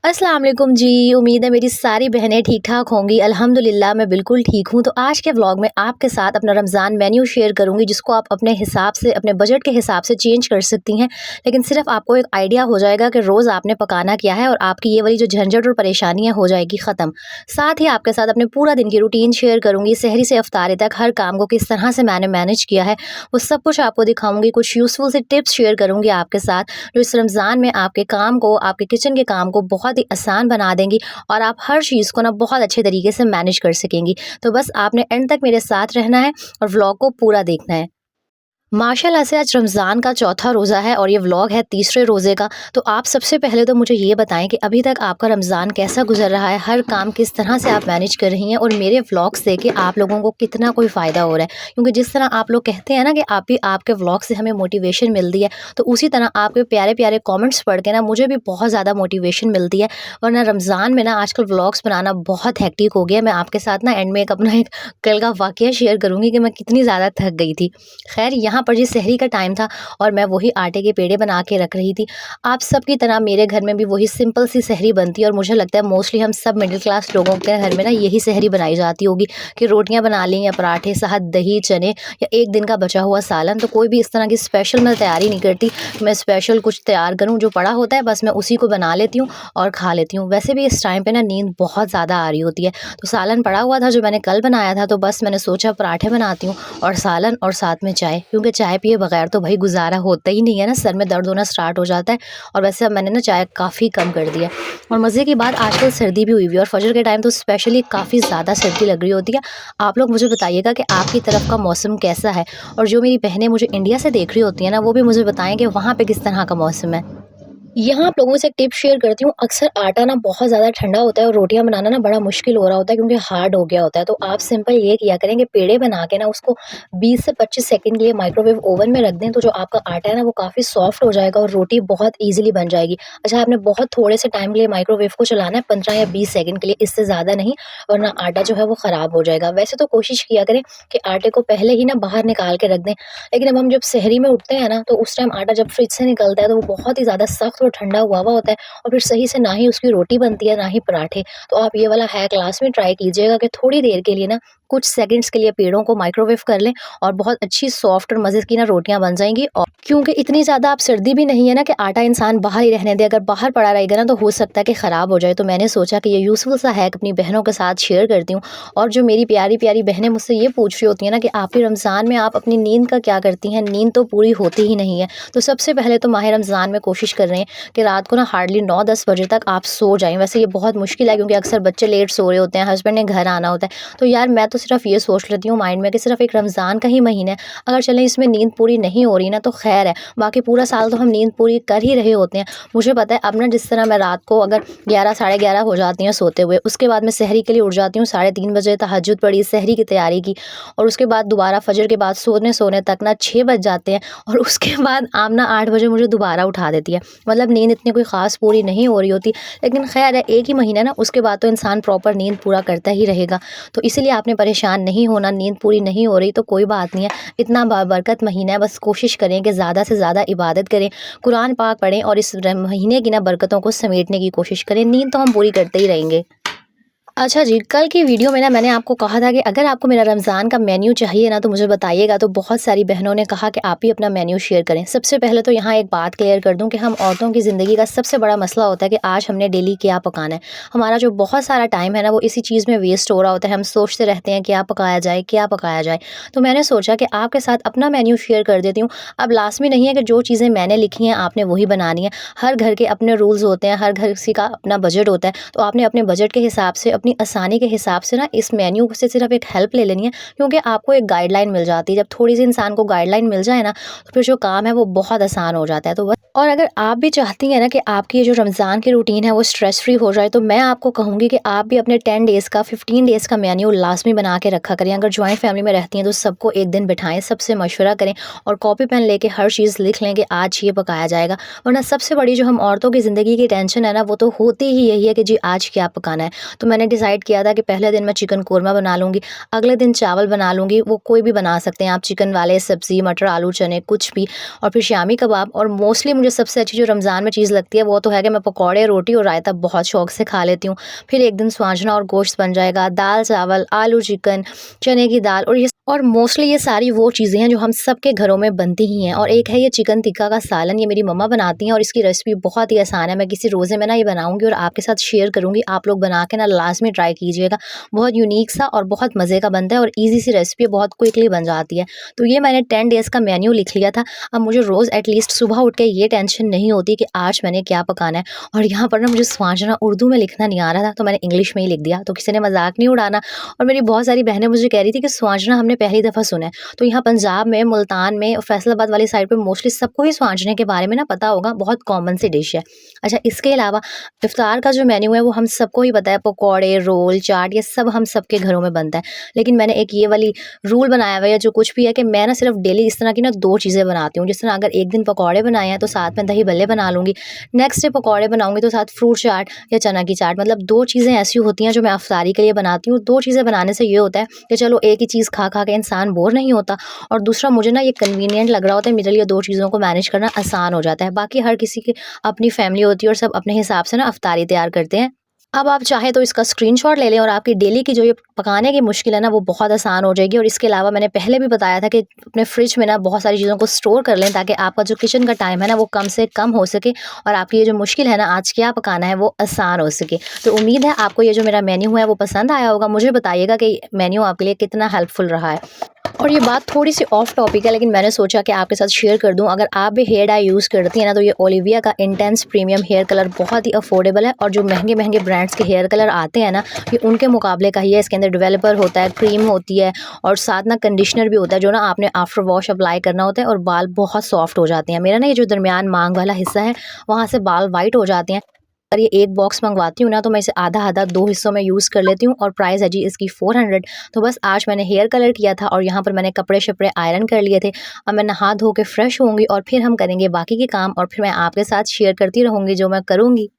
अस्सलाम वालेकुम जी। उम्मीद है मेरी सारी बहनें ठीक-ठाक होंगी। अल्हम्दुलिल्लाह मैं बिल्कुल ठीक हूँ। तो आज के व्लॉग में आपके साथ अपना रमज़ान मेन्यू शेयर करूँगी, जिसको आप अपने हिसाब से, अपने बजट के हिसाब से चेंज कर सकती हैं। लेकिन सिर्फ़ आपको एक आइडिया हो जाएगा कि रोज़ आपने पकाना क्या है और आपकी ये वाली जो झंझट और परेशानियाँ हो जाएगी ख़त्म। साथ ही आपके साथ अपने पूरा दिन की रूटीन शेयर करूँगी, सहरी से इफ्तारी तक हर काम को किस तरह से मैंने मैनेज किया है, वो सब कुछ आपको दिखाऊँगी। कुछ यूज़फुल से टिप्स शेयर करूँगी आपके साथ, जो इस रमज़ान में आपके काम को, आपके किचन के काम को बहुत ही आसान बना देंगी और आप हर चीज़ को ना बहुत अच्छे तरीके से मैनेज कर सकेंगी। तो बस आपने एंड तक मेरे साथ रहना है और व्लॉग को पूरा देखना है। माशाल्लाह से आज रमज़ान का चौथा रोज़ा है और ये व्लॉग है तीसरे रोज़े का। तो आप सबसे पहले तो मुझे ये बताएं कि अभी तक आपका रमज़ान कैसा गुजर रहा है, हर काम किस तरह से आप मैनेज कर रही हैं और मेरे व्लॉग्स देख के आप लोगों को कितना कोई फ़ायदा हो रहा है। क्योंकि जिस तरह आप लोग कहते हैं ना कि आप भी आपके व्लॉग से हमें मोटिवेशन मिलती है, तो उसी तरह आपके प्यारे प्यारे कॉमेंट्स पढ़ के ना मुझे भी बहुत ज़्यादा मोटिवेशन मिलती है। वरना रमज़ान में ना आजकल व्लॉग्स बनाना बहुत हेक्टिक हो गया। मैं आपके साथ ना एंड में एक अपना एक कल का वाक़या शेयर करूँगी कि मैं कितनी ज़्यादा थक गई थी। खैर यहाँ पर जी सहरी का टाइम था और मैं वही आटे के पेड़े बना के रख रही थी। आप सब की तरह मेरे घर में भी वही सिंपल सी सहरी बनती है और मुझे लगता है मोस्टली हम सब मिडिल क्लास लोगों के घर में ना यही सहरी बनाई जाती होगी कि रोटियां बना ली या पराठे, साथ दही, चने या एक दिन का बचा हुआ सालन। तो कोई भी इस तरह की स्पेशल मैं तैयारी नहीं करती कि मैं स्पेशल कुछ तैयार करूँ। जो पड़ा होता है बस मैं उसी को बना लेती हूँ और खा लेती हूँ। वैसे भी इस टाइम पे ना नींद बहुत ज़्यादा आ रही होती है, तो सालन पड़ा हुआ था जो मैंने कल बनाया था, तो बस मैंने सोचा पराठे बनाती हूँ और सालन और साथ में चाय, क्योंकि चाय पिए बगैर तो भाई गुजारा होता ही नहीं है ना, सर में दर्द होना स्टार्ट हो जाता है। और वैसे अब मैंने ना चाय काफ़ी कम कर दिया है। और मज़े की बात, आजकल सर्दी भी हुई हुई है और फजर के टाइम तो स्पेशली काफ़ी ज़्यादा सर्दी लग रही होती है। आप लोग मुझे बताइएगा कि आपकी तरफ का मौसम कैसा है, और जो मेरी बहनें मुझे इंडिया से देख रही होती हैं ना, वो भी मुझे बताएं कि वहाँ पे किस तरह का मौसम है। यहाँ आप लोगों से एक टिप शेयर करती हूँ। अक्सर आटा ना बहुत ज़्यादा ठंडा होता है और रोटियाँ बनाना ना बड़ा मुश्किल हो रहा होता है, क्योंकि हार्ड हो गया होता है। तो आप सिंपल ये किया करें कि पेड़े बना के ना उसको 20 से 25 सेकंड के लिए माइक्रोवेव ओवन में रख दें, तो जो आपका आटा है ना वो काफ़ी सॉफ्ट हो जाएगा और रोटी बहुत ईज़िली बन जाएगी। अच्छा, आपने बहुत थोड़े से टाइम के लिए माइक्रोवेव को चलाना है, 15 या 20 सेकंड के लिए, इससे ज़्यादा नहीं, वरना आटा जो है वो ख़राब हो जाएगा। वैसे तो कोशिश किया करें कि आटे को पहले ही ना बाहर निकाल के रख दें, लेकिन अब हम जब सहरी में उठते हैं ना, तो उस टाइम आटा जब फ्रिज से निकलता है तो वो बहुत ही ज़्यादा सख्त और ठंडा हुआ हुआ होता है और फिर सही से ना ही उसकी रोटी बनती है, ना ही पराठे। तो आप ये वाला हैक लास्ट में ट्राई कीजिएगा कि थोड़ी देर के लिए ना, कुछ सेकंड्स के लिए पेड़ों को माइक्रोवेव कर लें और बहुत अच्छी सॉफ्ट और मज़े की ना रोटियां बन जाएंगी। और क्योंकि इतनी ज़्यादा आप सर्दी भी नहीं है ना कि आटा इंसान बाहर ही रहने दे, अगर बाहर पड़ा रहेगा ना तो हो सकता है कि ख़राब हो जाए। तो मैंने सोचा कि ये यूज़फुल सा हैक अपनी बहनों के साथ शेयर करती हूँ। और जो मेरी प्यारी प्यारी बहनें मुझसे ये पूछ रही होती हैं ना कि आपकी रमज़ान में आप अपनी नींद का क्या करती हैं, नींद तो पूरी होती ही नहीं है। तो सबसे पहले तो माह रमज़ान में कोशिश कर रहे हैं कि रात को ना हार्डली 9-10 बजे तक आप सो जाएँ। वैसे ये बहुत मुश्किल है, क्योंकि अक्सर बच्चे लेट सो रहे होते हैं, हस्बैंड ने घर आना होता है। तो यार मैं तो सिर्फ़ ये सोच लेती हूँ माइंड में कि सिर्फ़ एक रमज़ान का ही महीना है, अगर चलें इसमें नींद पूरी नहीं हो रही ना तो खैर है, बाकी पूरा साल तो हम नींद पूरी कर ही रहे होते हैं। मुझे पता है अब ना, जिस तरह मैं रात को अगर 11 साढ़े 11 हो जाती हैं सोते हुए, उसके बाद मैं सहरी के लिए उठ जाती हूँ 3:30 बजे, तहज्जुद पढ़ी, सहरी की तैयारी की, और उसके बाद दोबारा फजर के बाद सोने तक ना 6 बज जाते हैं और उसके बाद आमना 8 बजे मुझे दोबारा उठा देती है। मतलब नींद इतनी कोई ख़ास पूरी नहीं हो रही होती, लेकिन खैर है, एक ही महीना है ना, उसके बाद तो इंसान प्रॉपर नींद पूरा करता ही रहेगा। तो इसीलिए आपने परेशान नहीं होना, नींद पूरी नहीं हो रही तो कोई बात नहीं है, इतना बरकत महीना है, बस कोशिश करें कि ज़्यादा से ज़्यादा इबादत करें, कुरान पाक पढ़ें और इस महीने की ना बरकतों को समेटने की कोशिश करें। नींद तो हम पूरी करते ही रहेंगे। अच्छा जी, कल की वीडियो में ना मैंने आपको कहा था कि अगर आपको मेरा रमज़ान का मेन्यू चाहिए ना तो मुझे बताइएगा। तो बहुत सारी बहनों ने कहा कि आप ही अपना मेन्यू शेयर करें। सबसे पहले तो यहाँ एक बात क्लियर कर दूं कि हम औरतों की ज़िंदगी का सबसे बड़ा मसला होता है कि आज हमने डेली क्या पकाना है। हमारा जो बहुत सारा टाइम है ना वो इसी चीज़ में वेस्ट हो रहा होता है। हम सोचते रहते हैं क्या पकाया जाए, क्या पकाया जाए। तो मैंने सोचा कि आपके साथ अपना मेन्यू शेयर कर देती हूँ। अब लास्ट में नहीं है कि जो चीज़ें मैंने लिखी हैं आपने वही बनानी है। हर घर के अपने रूल्स होते हैं, हर घर किसी का अपना बजट होता है। तो आपने अपने बजट के हिसाब से, अपनी आसानी के हिसाब से ना इस मेन्यू से सिर्फ एक हेल्प ले लेनी है, क्योंकि आपको एक गाइडलाइन मिल जाती है। जब थोड़ी सी इंसान को गाइडलाइन मिल जाए ना तो फिर जो काम है वो बहुत आसान हो जाता है। तो बस, और अगर आप भी चाहती हैं ना कि आपकी ये जो रमज़ान की रूटीन है वो स्ट्रेस फ्री हो जाए, तो मैं आपको कहूँगी कि आप भी अपने 10 डेज़ का, 15 डेज़ का मेन्यू लाजमी बना के रखा करें। अगर जॉइंट फैमिली में रहती हैं तो सबको एक दिन बिठाएं, सबसे मशवरा करें और कॉपी पेन लेके हर चीज़ लिख लें कि आज ये पकाया जाएगा। वरना सबसे बड़ी जो हम औरतों की ज़िंदगी की टेंशन है ना वो तो होती ही यही है कि जी आज क्या पकाना है। तो मैंने डिसाइड किया था कि पहले दिन मैं चिकन कोरमा बना लूँगी, अगले दिन चावल बना लूँगी, वो कोई भी बना सकते हैं आप, चिकन वाले, सब्ज़ी, मटर, आलू, चने कुछ भी, और फिर शामी कबाब। और मोस्टली मुझे सबसे अच्छी जो रमज़ान में चीज़ लगती है वो तो है कि मैं पकौड़े, रोटी और रायता बहुत शौक से खा लेती हूँ। फिर एक दिन स्वांजना और गोश्त बन जाएगा, दाल चावल, आलू चिकन, चने की दाल, और मोस्टली ये सारी वो चीज़ें हैं जो हम सबके घरों में बनती ही हैं। और एक है ये चिकन टिक्का का सालन, ये मेरी मम्मा बनाती हैं और इसकी रेसिपी बहुत ही आसान है। मैं किसी रोज़े में ना ये बनाऊंगी और आपके साथ शेयर करूंगी, आप लोग बना के ना लास्ट में ट्राई कीजिएगा। बहुत यूनिक सा और बहुत मज़े का बनता है और ईजी सी रेसिपी, बहुत क्विकली बन जाती है। तो ये मैंने 10 डेज़ का मेन्यू लिख लिया था। अब मुझे रोज़ एटलीस्ट सुबह उठ के ये टेंशन नहीं होती कि आज मैंने क्या पकाना है। और यहाँ पर ना मुझे स्वांजना उर्दू में लिखना नहीं आ रहा था, तो मैंने इंग्लिश में ही लिख दिया, तो किसी ने मजाक नहीं उड़ाना। और मेरी बहुत सारी बहनें मुझे कह रही थी कि स्वांजना हमने पहली दफ़ा सुना है। तो यहाँ पंजाब में, मुल्तान में, फैसलाबाद वाली साइड पे मोस्टली सबको ही स्वांजने के बारे में ना पता होगा, बहुत कॉमन सी डिश है। अच्छा, इसके अलावा इफ्तार का जो मेन्यू है वो हम सबको ही पता है, पकौड़े, रोल, चाट, ये सब हम सबके घरों में बनता है। लेकिन मैंने एक ये वाली रूल बनाया हुआ है, जो कुछ भी है, कि मैं ना सिर्फ डेली इस तरह की ना 2 चीज़ें बनाती हूँ। जिस तरह अगर एक दिन पकौड़े बनाए हैं तो साथ में दही भल्ले बना लूँगी, नेक्स्ट डे पकौड़े बनाऊँगी तो साथ फ्रूट चाट या चना की चाट। मतलब 2 चीज़ें ऐसी होती हैं जो मैं इफ्तारी के लिए बनाती हूँ। 2 चीज़ें बनाने से ये होता है कि चलो एक ही चीज़ खा खा के इंसान बोर नहीं होता, और दूसरा मुझे ना ये कन्वीनियंट लग रहा होता है, मेरे लिए 2 चीज़ों को मैनेज करना आसान हो जाता है। बाकी हर किसी की अपनी फैमिली होती है और सब अपने हिसाब से ना इफ्तारी तैयार करते हैं। अब आप चाहें तो इसका स्क्रीनशॉट ले लें और आपकी डेली की जो ये पकाने की मुश्किल है ना वो बहुत आसान हो जाएगी। और इसके अलावा मैंने पहले भी बताया था कि अपने फ्रिज में ना बहुत सारी चीज़ों को स्टोर कर लें, ताकि आपका जो किचन का टाइम है ना वो कम से कम हो सके और आपकी ये जो मुश्किल है ना आज क्या पकाना है वो आसान हो सके। तो उम्मीद है आपको ये जो मेरा मेन्यू है वो पसंद आया होगा। मुझे बताइएगा कि मेन्यू आपके लिए कितना हेल्पफुल रहा है। और ये बात थोड़ी सी ऑफ टॉपिक है, लेकिन मैंने सोचा कि आपके साथ शेयर कर दूं। अगर आप भी हेयर डाई यूज़ करती हैं ना, तो ये ओलिविया का इंटेंस प्रीमियम हेयर कलर बहुत ही अफोर्डेबल है। और जो महंगे महंगे ब्रांड्स के हेयर कलर आते हैं ना, ये उनके मुकाबले का ही है। इसके अंदर डेवलपर होता है, क्रीम होती है और साथ ना कंडीशनर भी होता है, जो ना आपने आफ्टर वॉश अप्लाई करना होता है और बाल बहुत सॉफ्ट हो जाते हैं। मेरा ना ये जो दरमियान मांग वाला हिस्सा है वहाँ से बाल वाइट हो जाते हैं। अगर ये एक बॉक्स मंगवाती हूँ ना, तो मैं इसे आधा आधा 2 हिस्सों में यूज़ कर लेती हूँ और प्राइस है जी इसकी 400। तो बस आज मैंने हेयर कलर किया था और यहाँ पर मैंने कपड़े शपड़े आयरन कर लिए थे। अब मैं नहा धो के फ्रेश होंगी और फिर हम करेंगे बाकी के काम, और फिर मैं आपके साथ शेयर करती रहूँगी जो मैं करूँगी।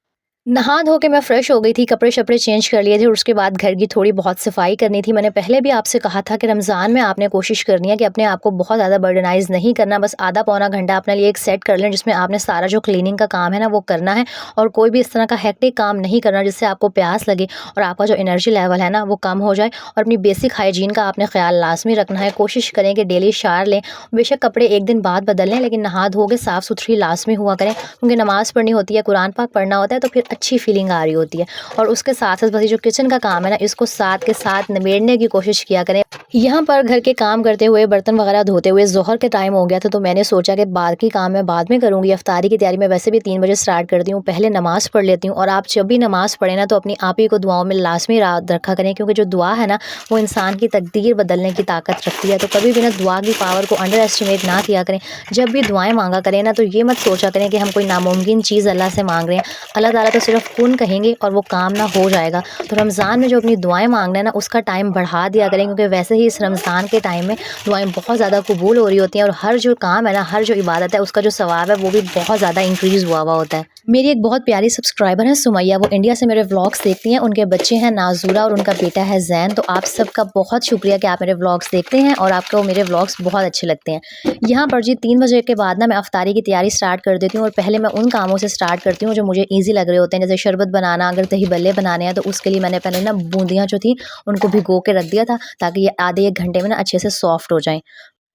नहा धो के मैं फ्रेश हो गई थी, कपड़े शपड़े चेंज कर लिए थे और उसके बाद घर की थोड़ी बहुत सफाई करनी थी। मैंने पहले भी आपसे कहा था कि रमज़ान में आपने कोशिश करनी है कि अपने आप को बहुत ज़्यादा बर्डनाइज नहीं करना। बस आधा पौना घंटा अपने लिए एक सेट कर लें, जिसमें आपने सारा जो क्लीनिंग का काम है ना वो करना है, और कोई भी इस तरह का हेक्टिक काम नहीं करना जिससे आपको प्यास लगे और आपका जो एनर्जी लेवल है ना वो कम हो जाए। और अपनी बेसिक हाइजीन का आपने ख्याल लाजमी रखना है। कोशिश करें कि डेली शावर लें, बेशक कपड़े एक दिन बाद बदल लें, लेकिन नहा धो के साफ़ सुथरी लाजमी हुआ करें, क्योंकि नमाज़ पढ़नी होती है, कुरान पाक पढ़ना होता है, तो फिर अच्छी फीलिंग आ रही होती है। और उसके साथ साथ बस ये जो किचन का काम है ना, इसको साथ के साथ निबेड़ने की कोशिश किया करें। यहाँ पर घर के काम करते हुए, बर्तन वगैरह धोते हुए ज़ोहर के टाइम हो गया था, तो मैंने सोचा कि बाकी काम मैं बाद में करूँगी। इफ्तारी की तैयारी मैं वैसे भी 3 बजे स्टार्ट करती हूँ, पहले नमाज़ पढ़ लेती हूँ। और आप जब भी नमाज़ पढ़ें ना, तो अपनी आप ही को दुआओं में लाजमी याद रखा करें, क्योंकि जो दुआ है ना वो इंसान की तकदीर बदलने की ताकत रखती है। तो कभी भी ना दुआ की पावर को अंडर एस्टिमेट ना किया करें। जब भी दुआएं मांगा करें ना, तो ये मत सोचा करें कि हम कोई नामुमकिन चीज़ अल्लाह से मांग रहे हैं। अल्लाह ताला तो सिर्फ कुन कहेंगे और वो काम ना हो जाएगा। तो रमज़ान में जो अपनी दुआएं मांगना है ना, उसका टाइम बढ़ा दिया करें, क्योंकि वैसे ही इस रमज़ान के टाइम में दुआएं बहुत ज़्यादा कबूल हो रही होती हैं, और हर जो काम है ना, हर जो इबादत है, उसका जो सवाब है वो भी बहुत ज़्यादा इंक्रीज़ हुआ होता है। मेरी एक बहुत प्यारी सब्सक्राइबर है सुमैया, वो इंडिया से मेरे व्लॉग्स देखती हैं। उनके बच्चे हैं नाज़ूरा और उनका बेटा है जैन। तो आप सबका बहुत शुक्रिया कि आप मेरे व्लॉग्स देखते हैं और आपको मेरे व्लॉग्स बहुत अच्छे लगते हैं। यहाँ पर जी 3 बजे के बाद ना मैं इफ्तारी की तैयारी स्टार्ट कर देती हूँ, और पहले मैं उन कामों से स्टार्ट करती हूँ जो मुझे ईजी लग रहे होते हैं। जैसे शरबत बनाना, अगर दही बल्ले बनाने हैं तो उसके लिए मैंने पहले ना बूंदियाँ जो थी उनको भिगो के रख दिया था, ताकि ये आधे 1 घंटे में ना अच्छे से सॉफ्ट हो जाएँ।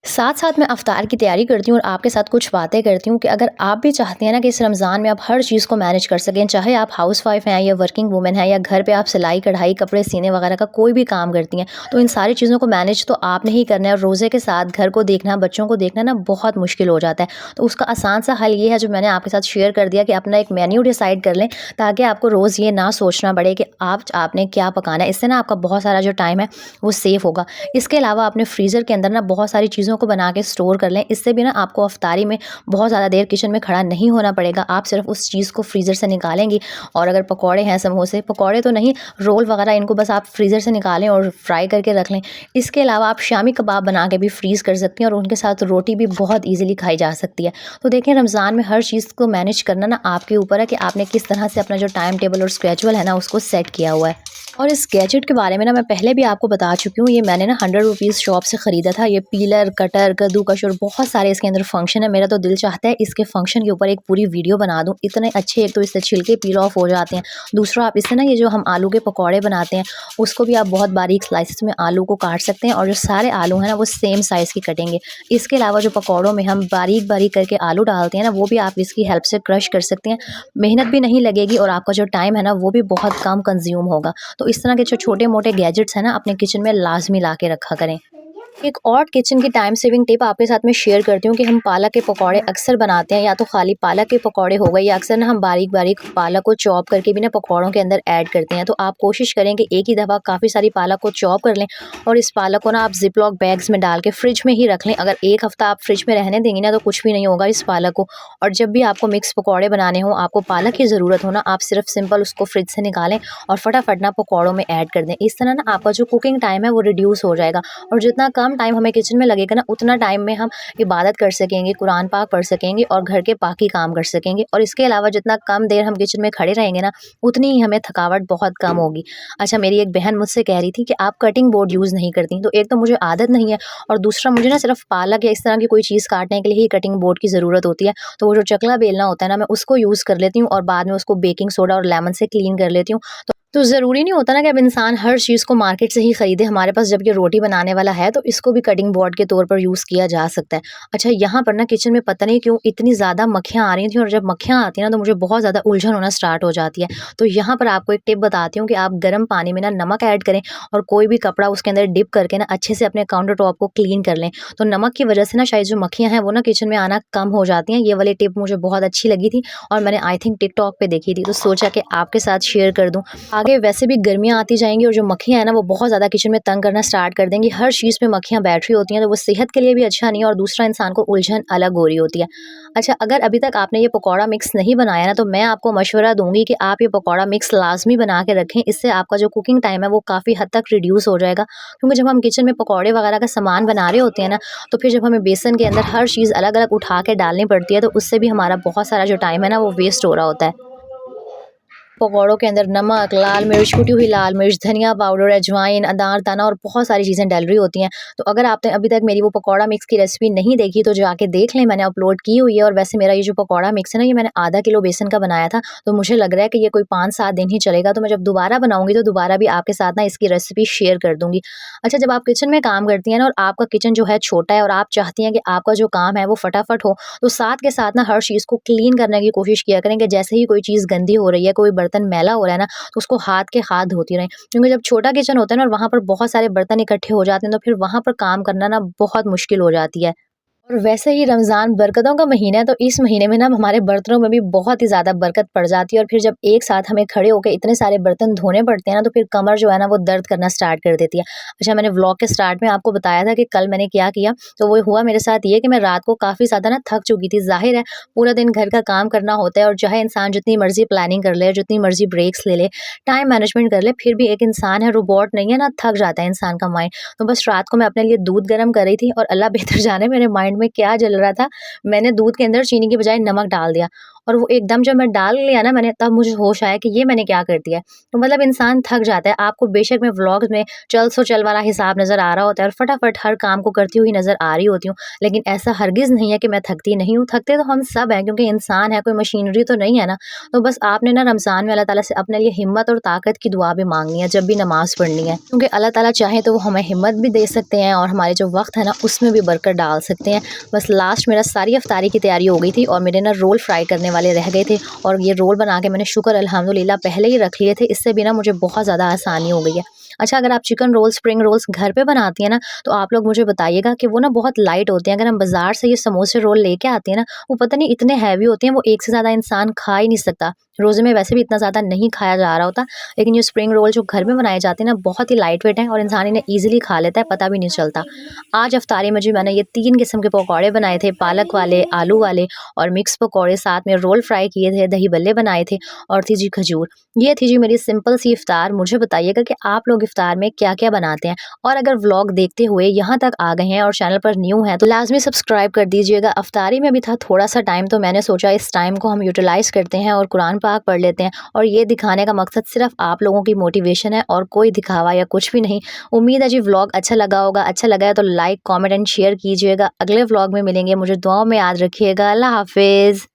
साथ साथ मैं अफ्तार की तैयारी करती हूँ और आपके साथ कुछ बातें करती हूँ कि अगर आप भी चाहते हैं ना कि इस रमज़ान में आप हर चीज़ को मैनेज कर सकें, चाहे आप हाउसवाइफ हैं या वर्किंग वूमेन हैं, या घर पे आप सिलाई कढ़ाई कपड़े सीने वगैरह का कोई भी काम करती हैं, तो इन सारी चीज़ों को मैनेज तो आपने ही करना है। और रोज़े के साथ घर को देखना, बच्चों को देखना ना बहुत मुश्किल हो जाता है। तो उसका आसान सा हल ये है जो मैंने आपके साथ शेयर कर दिया, कि अपना एक मेन्यू डिसाइड कर लें, ताकि आपको रोज़ ये ना सोचना पड़े कि आपने क्या पकाना है। इससे ना आपका बहुत सारा जो टाइम है वो सेफ होगा। इसके अलावा अपने फ्रीज़र के अंदर ना बहुत सारी चीज़ों को बना के स्टोर कर लें। इससे भी ना आपको अफ्तारी में बहुत ज़्यादा देर किचन में खड़ा नहीं होना पड़ेगा। आप सिर्फ उस चीज़ को फ्रीज़र से निकालेंगी। और अगर पकौड़े हैं, समोसे, पकौड़े तो नहीं, रोल वगैरह, इनको बस आप फ्रीज़र से निकालें और फ्राई करके रख लें। इसके अलावा आप शामी कबाब बना के भी फ्रीज़ कर सकती हैं, और उनके साथ रोटी भी बहुत ईजिली खाई जा सकती है। तो देखें, रमज़ान में हर चीज़ को मैनेज करना ना आपके ऊपर है कि आपने किस तरह से अपना जो टाइम टेबल और स्केड्यूल है ना उसको सेट किया हुआ है। और इस गैजेट के बारे में ना मैं पहले भी आपको बता चुकी हूँ। ये मैंने ना 100 रुपीज़ शॉप से ख़रीदा था। ये पीलर, कटर, कद्दूकस और बहुत सारे इसके अंदर फंक्शन है। मेरा तो दिल चाहता है इसके फंक्शन के ऊपर एक पूरी वीडियो बना दूँ। इतने अच्छे, एक तो इससे छिलके पील ऑफ हो जाते हैं। दूसरा, आप इससे ना ये जो हम आलू के पकौड़े बनाते हैं, उसको भी आप बहुत बारीक स्लाइसेस में आलू को काट सकते हैं और जो सारे आलू हैं ना वो सेम साइज़ के कटेंगे। इसके अलावा जो पकौड़ों में हम बारीक-बारीक करके आलू डालते हैं ना, वो भी आप इसकी हेल्प से क्रश कर सकते हैं। मेहनत भी नहीं लगेगी और आपका जो टाइम है ना वो भी बहुत कम कंज़्यूम होगा। तो इस तरह के जो छोटे-मोटे गैजेट्स हैं ना, अपने किचन में लाज़मी ला के रखा करें। एक और किचन की टाइम सेविंग टिप आपके साथ में शेयर करती हूँ कि हम पालक के पकौड़े अक्सर बनाते हैं, या तो खाली पालक के पकौड़े हो गए, या अक्सर ना हम बारीक-बारीक पालक को चॉप करके भी ना पकौड़ों के अंदर ऐड करते हैं। तो आप कोशिश करें कि एक ही दफ़ा काफ़ी सारी पालक को चॉप कर लें और इस पालक को ना आप ज़िप-लॉक बैग्स में डाल के फ्रिज में ही रख लें। अगर 1 हफ़्ता आप फ्रिज में रहने देंगे ना, तो कुछ भी नहीं होगा इस पालक को। और जब भी आपको मिक्स पकौड़े बनाने हों, आपको पालक की ज़रूरत हो ना, आप सिर्फ सिंपल उसको फ्रिज से निकालें और फटाफट ना पकौड़ों में ऐड कर दें। इस तरह ना आपका जो कुकिंग टाइम है वो रिड्यूस हो जाएगा और जितना कम टाइम हमें किचन में लगेगा ना, उतना टाइम में हम इबादत कर सकेंगे, कुरान पाक पढ़ सकेंगे और घर के बाकी काम कर सकेंगे। और इसके अलावा जितना कम देर हम किचन में खड़े रहेंगे ना, उतनी ही हमें थकावट बहुत कम होगी। अच्छा, मेरी एक बहन मुझसे कह रही थी कि आप कटिंग बोर्ड यूज़ नहीं करती। तो एक तो मुझे आदत नहीं है और दूसरा, मुझे ना सिर्फ पालक या इस तरह की कोई चीज़ काटने के लिए ही कटिंग बोर्ड की ज़रूरत होती है। तो वो जो चकला बेलना होता है ना, मैं उसको यूज़ कर लेती हूँ और बाद में उसको बेकिंग सोडा और लेमन से क्लीन कर लेती हूँ। तो ज़रूरी नहीं होता ना कि अब इंसान हर चीज़ को मार्केट से ही खरीदे। हमारे पास जब ये रोटी बनाने वाला है, तो इसको भी कटिंग बोर्ड के तौर पर यूज़ किया जा सकता है। अच्छा, यहाँ पर ना किचन में पता नहीं क्यों इतनी ज़्यादा मक्खियाँ आ रही थी और जब मक्खियाँ आती हैं ना, तो मुझे बहुत ज़्यादा उलझन होना स्टार्ट हो जाती है। तो यहाँ पर आपको एक टिप बताती हूँ कि आप गर्म पानी में ना नमक ऐड करें और कोई भी कपड़ा उसके अंदर डिप करके ना अच्छे से अपने काउंटर टॉप को क्लीन कर लें। तो नमक की वजह से ना शायद जो मक्खियाँ हैं वो ना किचन में आना कम हो जाती हैं। ये वाली टिप मुझे बहुत अच्छी लगी थी और मैंने आई थिंक टिकटॉक पे देखी थी, तो सोचा कि आपके साथ शेयर कर दूँ। आगे वैसे भी गर्मियाँ आती जाएँगी और जो मक्खियाँ हैं ना, वो बहुत ज़्यादा किचन में तंग करना स्टार्ट कर देंगी। हर चीज़ में मक्खियाँ बैठ रही होती हैं, तो वो सेहत के लिए भी अच्छा नहीं है और दूसरा, इंसान को उलझन अलग हो रही होती है। अच्छा, अगर अभी तक आपने ये पकौड़ा मिक्स नहीं बनाया ना, तो मैं आपको मशवरा दूँगी कि आप ये पकौड़ा मिक्स लाज़मी बना के रखें। इससे आपका जो कुकिंग टाइम है वो काफ़ी हद तक रिड्यूस हो जाएगा। क्योंकि जब हम किचन में पकौड़े वगैरह का सामान बना रहे होते हैं ना, तो फिर जब हमें बेसन के अंदर हर चीज़ अलग-अलग उठा के डालनी पड़ती है, तो उससे भी हमारा बहुत सारा जो टाइम है ना, वो वेस्ट हो रहा होता है। पकौड़ों के अंदर नमक, लाल मिर्च, कुटी हुई लाल मिर्च, धनिया पाउडर, अजवाइन, अनारदाना और बहुत सारी चीज़ें डल रही होती हैं। तो अगर आपने अभी तक मेरी वो पकौड़ा मिक्स की रेसिपी नहीं देखी, तो जाके देख लें, मैंने अपलोड की हुई है। और वैसे मेरा ये जो पकौड़ा मिक्स है ना, ये मैंने आधा किलो बेसन का बनाया था, तो मुझे लग रहा है कि ये कोई 5-7 दिन ही चलेगा। तो मैं जब दोबारा बनाऊँगी, तो दोबारा भी आपके साथ ना इसकी रेसिपी शेयर कर दूँगी। अच्छा, जब आप किचन में काम करती हैं ना और आपका किचन जो है छोटा है और आप चाहती हैं कि आपका जो काम है वो फटाफट हो, तो साथ के साथ ना हर चीज़ को क्लीन करने की कोशिश किया करें कि जैसे ही कोई चीज़ गंदी हो रही है, कोई बर्तन मैला हो रहा है ना, तो उसको हाथ के हाथ धोती रहें। क्योंकि जब छोटा किचन होता है ना और वहाँ पर बहुत सारे बर्तन इकट्ठे हो जाते हैं, तो फिर वहाँ पर काम करना ना बहुत मुश्किल हो जाती है। और वैसे ही रमज़ान बरकतों का महीना है, तो इस महीने में ना हमारे बर्तनों में भी बहुत ही ज़्यादा बरकत पड़ जाती है और फिर जब एक साथ हमें खड़े होकर इतने सारे बर्तन धोने पड़ते हैं ना, तो फिर कमर जो है ना वो दर्द करना स्टार्ट कर देती है। अच्छा, मैंने व्लॉग के स्टार्ट में आपको बताया था कि कल मैंने क्या किया, तो वो हुआ मेरे साथ ये कि मैं रात को काफ़ी ज़्यादा ना थक चुकी थी। ज़ाहिर है, पूरा दिन घर का काम करना होता है और चाहे इंसान जितनी मर्ज़ी प्लानिंग कर ले, जितनी मर्ज़ी ब्रेक्स ले ले, टाइम मैनेजमेंट कर ले, फिर भी एक इंसान है, रोबोट नहीं है ना, थक जाता है इंसान का माइंड। तो बस रात को मैं अपने लिए दूध गर्म कर रही थी और अल्लाह बेहतर जाने मेरे माइंड में क्या चल रहा था, मैंने दूध के अंदर चीनी की बजाय नमक डाल दिया। और वो एकदम जब मैं डाल लिया ना मैंने, तब मुझे होश आया कि ये मैंने क्या कर दिया है। तो मतलब इंसान थक जाता है। आपको बेशक मैं व्लॉग्स में चल सो चल वाला हिसाब नज़र आ रहा होता है और फटाफट हर काम को करती हुई नज़र आ रही होती हूँ, लेकिन ऐसा हरगिज़ नहीं है कि मैं थकती नहीं हूँ। थकते तो हम सब हैं, क्योंकि इंसान है, कोई मशीनरी तो नहीं है ना। तो बस आपने ना रमज़ान में अल्लाह ताला से अपने लिए हिम्मत और ताकत की दुआ भी मांगनी है जब भी नमाज़ पढ़नी है, क्योंकि अल्लाह ताला चाहे तो वो हमें हिम्मत भी दे सकते हैं और हमारे जो वक्त है ना उसमें भी बरकत डाल सकते हैं। बस लास्ट मेरा सारी इफ्तारी की तैयारी हो गई थी और मेरे ना रोल फ्राई करने वाले रह गए थे और ये रोल बना के मैंने शुक्र अल्हम्दुलिल्लाह पहले ही रख लिए थे। इससे भी ना मुझे बहुत ज़्यादा आसानी हो गई है। अच्छा, अगर आप चिकन रोल, स्प्रिंग रोल्स घर पे बनाती हैं ना, तो आप लोग मुझे बताइएगा कि वो ना बहुत लाइट होते हैं। अगर हम बाज़ार से ये समोसे रोल लेके आते हैं ना, वो पता नहीं इतने हैवी होते हैं, वो एक से ज़्यादा इंसान खा ही नहीं सकता। रोज़े में वैसे भी इतना ज़्यादा नहीं खाया जा रहा होता, लेकिन ये स्प्रिंग रोल जो घर में बनाए जाते हैं ना, बहुत ही लाइट वेट हैं और इंसान इन्हें ईज़िली खा लेता है, पता भी नहीं चलता। आज इफ्तारी में जी मैंने ये 3 किस्म के पकौड़े बनाए थे, पालक वाले, आलू वाले और मिक्स पकौड़े, साथ में रोल फ्राई किए थे, दही बल्ले बनाए थे और थी जी खजूर। ये थी जी मेरी सिंपल सी इफ्तार। मुझे बताइएगा कि आप लोग इफ्तार में क्या-क्या बनाते हैं? और अगर व्लॉग देखते हुए यहाँ तक आ गए हैं और चैनल पर न्यू हैं, तो लाज़मी सब्सक्राइब कर दीजिएगा। इफ्तारी में भी था थोड़ा-सा टाइम, तो मैंने सोचा इस टाइम को हम यूटिलाइज़ करते हैं और कुरान पाक पढ़ लेते हैं। और ये दिखाने का मकसद सिर्फ आप लोगों की मोटिवेशन है और कोई दिखावा या कुछ भी नहीं। उम्मीद है जी व्लॉग अच्छा लगा होगा। अच्छा लगा है तो लाइक, कमेंट एंड शेयर कीजिएगा। अगले व्लॉग में मिलेंगे। मुझे दुआओं में याद रखिएगा। अल्लाह हाफिज़।